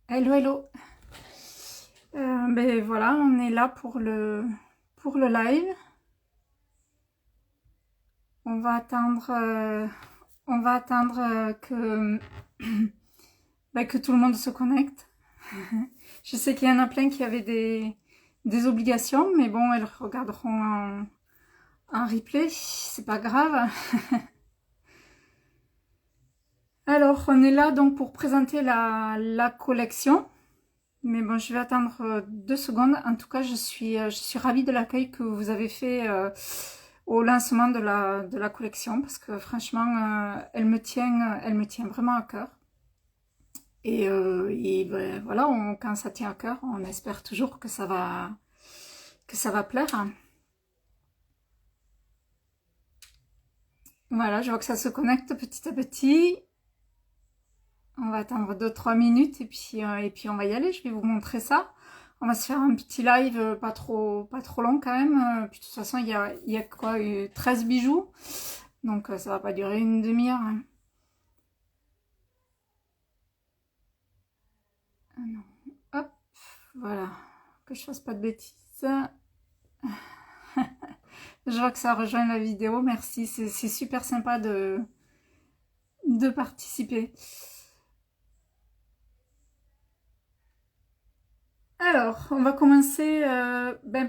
Hello, hello. Ben voilà, on est là pour le live. On va attendre, on va attendre que tout le monde se connecte. Je sais qu'il y en a plein qui avaient des obligations, mais bon, elles regarderont en replay, c'est pas grave. Alors, on est là donc pour présenter la collection. Mais bon, je vais attendre 2 secondes. En tout cas, je suis ravie de l'accueil que vous avez fait au lancement de la collection parce que franchement, elle me tient vraiment à cœur. Et ben, voilà, quand ça tient à cœur, on espère toujours que ça va plaire. Voilà, je vois que ça se connecte petit à petit. On va attendre 2-3 minutes et puis on va y aller. Je vais vous montrer ça. On va se faire un petit live pas trop long quand même. Puis de toute façon, il y a quoi 13 bijoux. Donc ça va pas durer une demi-heure, hein. Ah non. Hop, voilà. Que je fasse pas de bêtises. Je vois que ça rejoint la vidéo. Merci. C'est super sympa de participer. Alors, on va commencer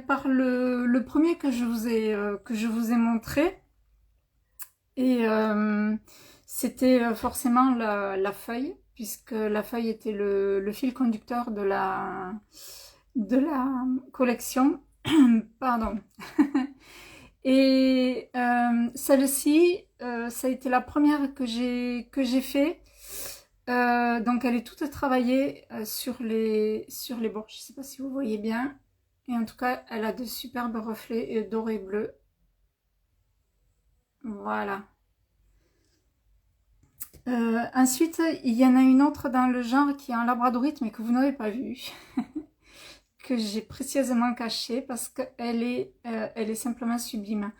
par le premier que je vous ai montré. Et c'était forcément la feuille, puisque la feuille était le fil conducteur de la collection. Pardon. Et celle-ci, ça a été la première que j'ai fait. Donc elle est toute travaillée sur les bords. Je ne sais pas si vous voyez bien. Et en tout cas, elle a de superbes reflets dorés et bleus. Voilà. Ensuite, il y en a une autre dans le genre qui est un labradorite, mais que vous n'avez pas vu, que j'ai précieusement cachée parce elle est simplement sublime.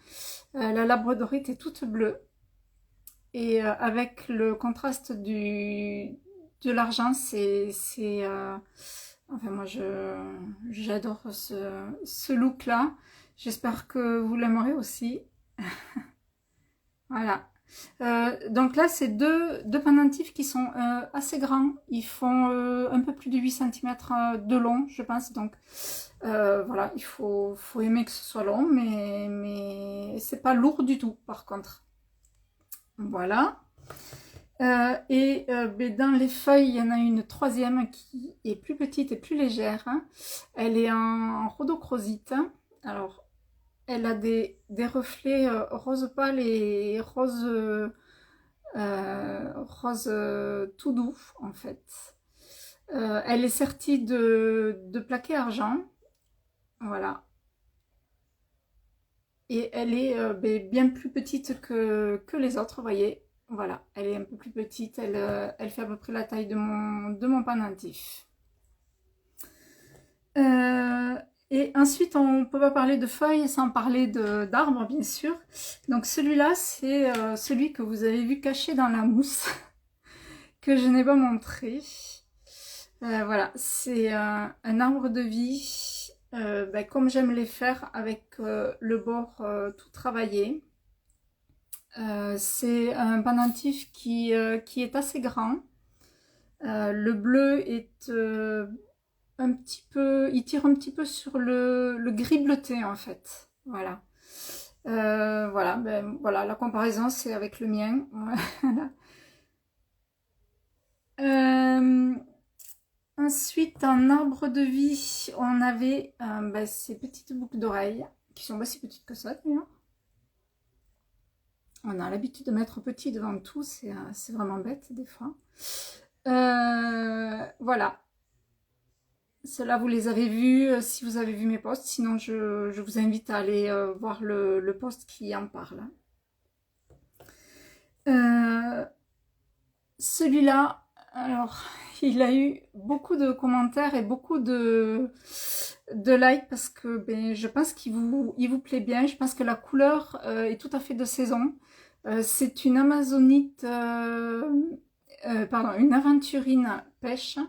La labradorite est toute bleue et avec le contraste de l'argent, enfin moi j'adore ce look-là. J'espère que vous l'aimerez aussi. Voilà. Donc là, c'est deux pendentifs qui sont assez grands. Ils font un peu plus de 8 cm de long, je pense. Donc voilà, faut aimer que ce soit long, mais c'est pas lourd du tout, par contre. Voilà. Ben, dans les feuilles, il y en a une troisième qui est plus petite et plus légère, hein. Elle est en rhodochrosite. Alors, elle a des reflets rose pâle et rose tout doux en fait. Elle est sertie de plaqué argent, voilà. Et elle est bien plus petite que les autres, vous voyez. Voilà, elle est un peu plus petite, elle fait à peu près la taille de mon pendentif. Euh, et ensuite, on ne peut pas parler de feuilles sans parler d'arbres, bien sûr. Donc celui-là, c'est celui que vous avez vu caché dans la mousse, que je n'ai pas montré. Voilà, c'est un arbre de vie, comme j'aime les faire, avec le bord tout travaillé. C'est un pendentif qui est assez grand. Le bleu est un petit peu, il tire un petit peu sur le gris bleuté en fait. Voilà. Voilà, voilà, la comparaison c'est avec le mien. Voilà. Euh, Ensuite, en arbre de vie, on avait ces petites boucles d'oreilles qui sont pas si petites que ça d'ailleurs. On a l'habitude de mettre petit devant tout, c'est vraiment bête des fois. Voilà. Ceux-là, vous les avez vus si vous avez vu mes posts. Sinon, je vous invite à aller voir le post qui en parle. Euh, Celui-là, alors, il a eu beaucoup de commentaires et beaucoup de likes parce que je pense il vous plaît bien. Je pense que la couleur est tout à fait de saison. C'est une amazonite, pardon, une aventurine pêche.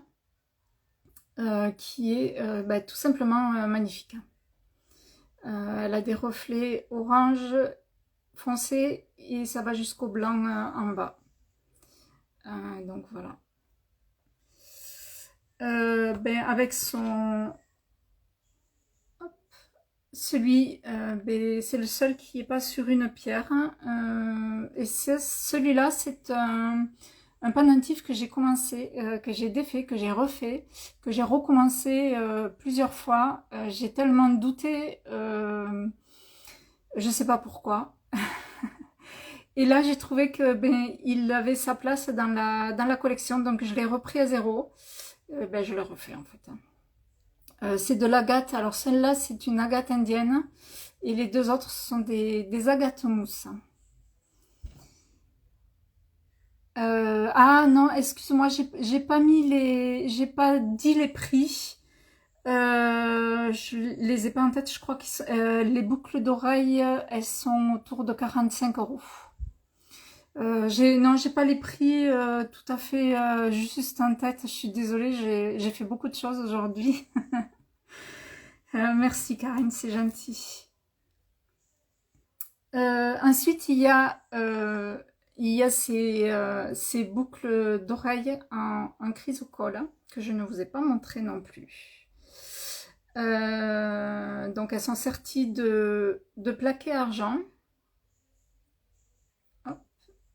qui est tout simplement magnifique. Elle a des reflets orange foncé et ça va jusqu'au blanc en bas. Donc voilà. Avec son... Hop. Celui, c'est le seul qui n'est pas sur une pierre. Et celui-là, c'est un pendentif que j'ai commencé, que j'ai défait, que j'ai refait, que j'ai recommencé plusieurs fois. J'ai tellement douté, je sais pas pourquoi. Et là, j'ai trouvé que il avait sa place dans la collection, donc je l'ai repris à zéro. Je le refais en fait. C'est de l'agate. Alors celle-là, c'est une agate indienne, et les deux autres sont des agates mousse. Ah non, excuse-moi, j'ai pas j'ai pas dit les prix. Je les ai pas en tête, je crois que les boucles d'oreilles, elles sont autour de 45 €. Non, j'ai pas les prix tout à fait juste en tête. Je suis désolée, j'ai fait beaucoup de choses aujourd'hui. Merci Karine, c'est gentil. Ensuite, il y a ces boucles d'oreilles en chrysocole que je ne vous ai pas montré non plus. Donc elles sont serties de plaqué argent. Hop,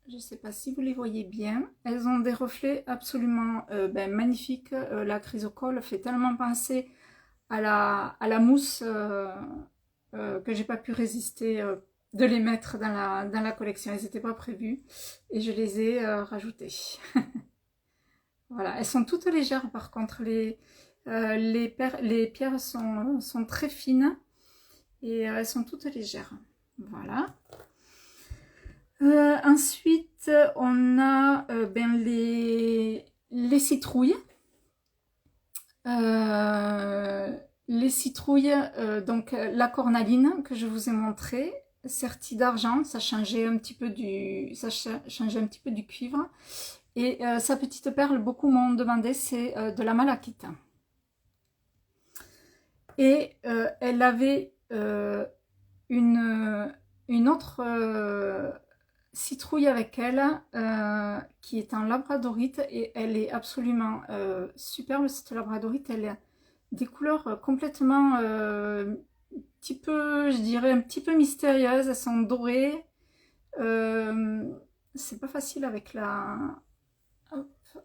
je ne sais pas si vous les voyez bien. Elles ont des reflets absolument magnifiques. La chrysocole fait tellement penser à la mousse que j'ai pas pu résister de les mettre dans la collection. Elles n'étaient pas prévues et je les ai rajoutées. Voilà, elles sont toutes légères par contre. Les pierres sont très fines et elles sont toutes légères. Voilà. Ensuite, on a les citrouilles. Les citrouilles, donc la cornaline que je vous ai montré, sertie d'argent, ça changeait un petit peu du cuivre. Et sa petite perle, beaucoup m'ont demandé, c'est de la malachite. Et elle avait une autre citrouille avec elle qui est en labradorite et elle est absolument superbe cette labradorite. Elle a des couleurs complètement petit peu, je dirais un petit peu mystérieuses. Elles sont dorées. C'est pas facile avec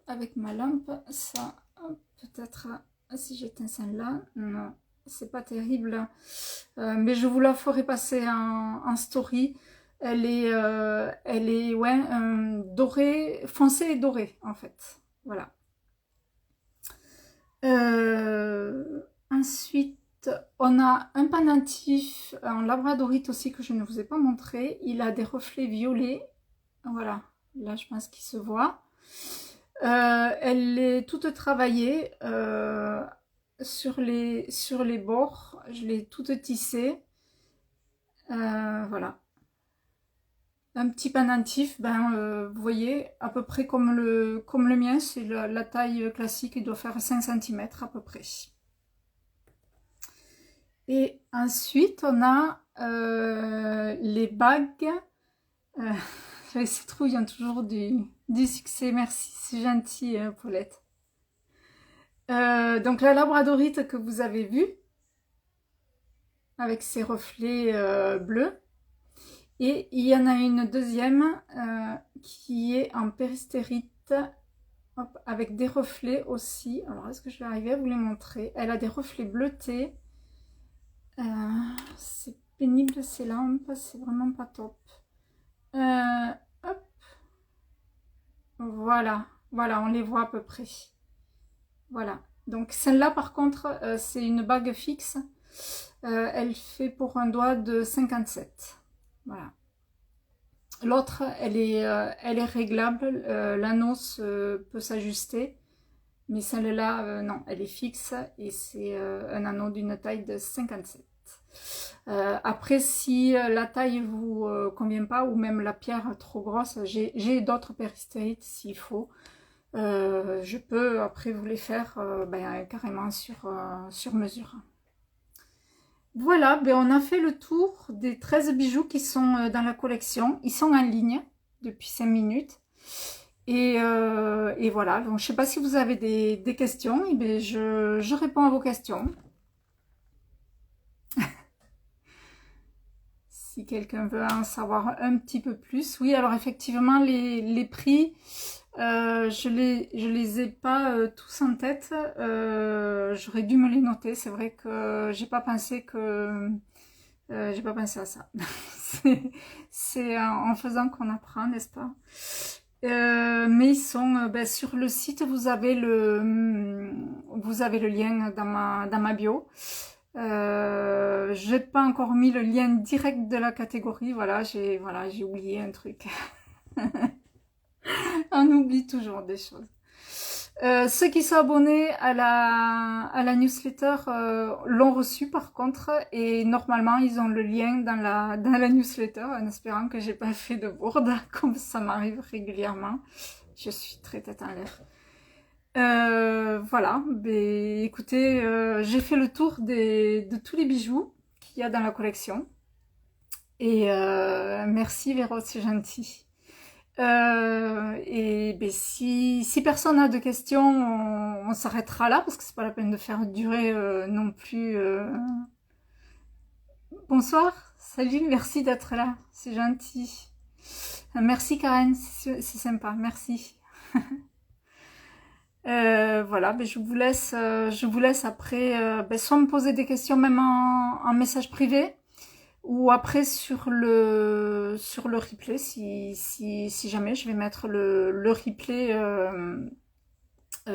avec ma lampe. Ça, peut-être si j'éteins celle-là, non, c'est pas terrible. Mais je vous la ferai passer en story. Elle est ouais, dorée, foncée et dorée en fait. Voilà. Ensuite, on a un pendentif en labradorite aussi que je ne vous ai pas montré. Il a des reflets violets. Voilà, là je pense qu'il se voit. Elle est toute travaillée sur les bords. Je l'ai toute tissée. Voilà. Un petit pendentif, vous voyez, à peu près comme le mien, c'est la taille classique, il doit faire 5 cm à peu près. Et ensuite, on a les bagues. Les citrouilles ont toujours du succès, merci, c'est gentil, Paulette. Donc la labradorite que vous avez vue, avec ses reflets bleus. Et il y en a une deuxième qui est en péristérite, hop, avec des reflets aussi. Alors, est-ce que je vais arriver à vous les montrer? Elle a des reflets bleutés. C'est pénible ces lampes, c'est vraiment pas top. Hop. Voilà, voilà, on les voit à peu près. Voilà. Donc celle-là, par contre, c'est une bague fixe. Elle fait pour un doigt de 57. Voilà. L'autre, elle est réglable. L'anneau peut s'ajuster. Mais celle-là, non, elle est fixe. Et c'est un anneau d'une taille de 57. Après, si la taille vous convient pas, ou même la pierre trop grosse, j'ai d'autres péristérites s'il faut. Je peux après vous les faire carrément sur mesure. Voilà, on a fait le tour des 13 bijoux qui sont dans la collection. Ils sont en ligne depuis 5 minutes. Et voilà, donc je ne sais pas si vous avez des questions, et bien je réponds à vos questions. Si quelqu'un veut en savoir un petit peu plus. Oui, alors effectivement, les prix, je les ai pas tous en tête. J'aurais dû me les noter. C'est vrai que j'ai pas pensé à ça. C'est en faisant qu'on apprend, n'est-ce pas? Mais ils sont sur le site, vous avez le lien dans ma bio. J'ai pas encore mis le lien direct de la catégorie. J'ai oublié un truc. On oublie toujours des choses. Ceux qui sont abonnés à la newsletter l'ont reçu par contre, et normalement ils ont le lien dans la newsletter, en espérant que j'ai pas fait de bourde comme ça m'arrive régulièrement. Je suis très tête en l'air. Voilà, écoutez, j'ai fait le tour de tous les bijoux qu'il y a dans la collection. Et merci Véro, c'est gentil. Si personne n'a de questions, on s'arrêtera là parce que c'est pas la peine de faire durer non plus. Bonsoir, salut, merci d'être là, c'est gentil. Merci Karen, c'est sympa, merci. Voilà, je vous laisse après, soit me poser des questions même en message privé, ou après sur le replay, si jamais je vais mettre le replay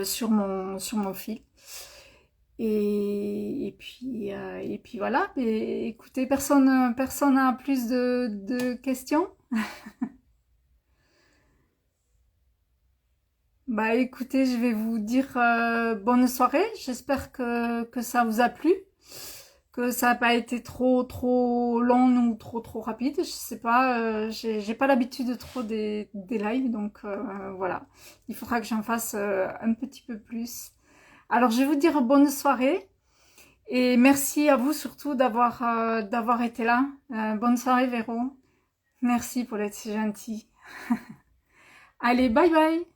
sur mon fil. Et puis voilà, écoutez, personne n'a plus de questions. Bah écoutez, je vais vous dire bonne soirée. J'espère que ça vous a plu, que ça n'a pas été trop long ou trop rapide. Je sais pas, j'ai pas l'habitude de trop des lives, donc voilà. Il faudra que j'en fasse un petit peu plus. Alors je vais vous dire bonne soirée et merci à vous surtout d'avoir été là. Bonne soirée Véro. Merci pour être si gentil. Allez, bye bye.